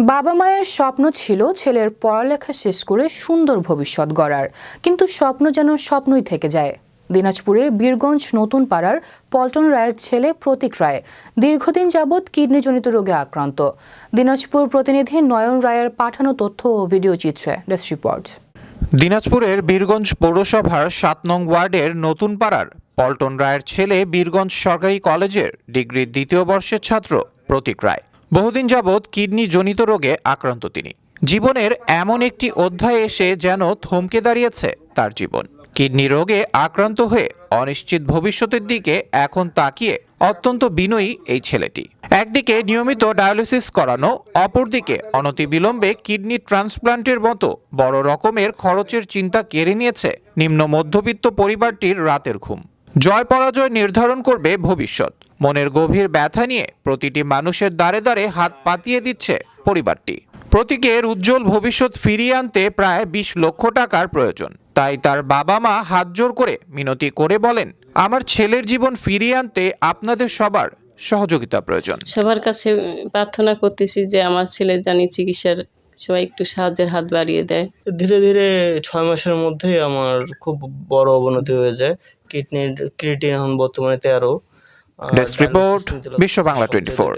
বাবা মায়ের স্বপ্ন ছিল ছেলের পড়ালেখা শেষ করে সুন্দর ভবিষ্যৎ গড়ার, কিন্তু স্বপ্ন যেন স্বপ্নই থেকে যায়। দিনাজপুরের বীরগঞ্জ নতুন পাড়ার পল্টন রায়ের ছেলে প্রতীক রায় দীর্ঘদিন যাবৎ কিডনিজনিত রোগে আক্রান্ত। দিনাজপুর প্রতিনিধি নয়ন রায়ের পাঠানো তথ্য ও ভিডিও চিত্রে ডেস্ক রিপোর্ট। দিনাজপুরের বীরগঞ্জ পৌরসভার ৭ নং ওয়ার্ডের নতুন পাড়ার পল্টন রায়ের ছেলে বীরগঞ্জ সরকারি কলেজের ডিগ্রির দ্বিতীয় বর্ষের ছাত্র প্রতীক রায়। বহুদিন যাবৎ কিডনি জনিত রোগে আক্রান্ত তিনি। জীবনের এমন একটি অধ্যায়ে এসে যেন থমকে দাঁড়িয়েছে তার জীবন। কিডনি রোগে আক্রান্ত হয়ে অনিশ্চিত ভবিষ্যতের দিকে এখন তাকিয়ে অত্যন্ত বিনয়ী এই ছেলেটি। একদিকে নিয়মিত ডায়ালিসিস করানো, অপরদিকে অনতিবিলম্বে কিডনি ট্রান্সপ্লান্টের মতো বড় রকমের খরচের চিন্তা কেড়ে নিয়েছে নিম্ন মধ্যবিত্ত পরিবারটির রাতের ঘুম। জয় পরাজয় নির্ধারণ করবে ভবিষ্যৎ। মনের গভীর ব্যথা নিয়ে প্রতিটি মানুষের দ্বারে দ্বারে হাত পাতিয়ে দিচ্ছে পরিবারটি। প্রতীকের উজ্জ্বল ভবিষ্যৎ ফিরিয়ে আনতে প্রায় ২০ লক্ষ টাকার প্রয়োজন। তাই তার বাবা মা হাত জোর করে মিনতি করে বলেন, আমার ছেলের জীবন ফিরিয়ে আনতে আপনাদের সবার সহযোগিতা প্রয়োজন। সবার কাছে প্রার্থনা করতেছি যে আমার ছেলে জানি চিকিৎসার সবাই একটু সাহায্যের হাত বাড়িয়ে দেয়। ধীরে ধীরে ৬ মাসের মধ্যেই আমার খুব বড় অবনতি হয়ে যায়। কিডনির ক্রিয়েটিন এখন বর্তমানে ১৩। ডেস্ক রিপোর্ট, বিশ্ব বাংলা 24।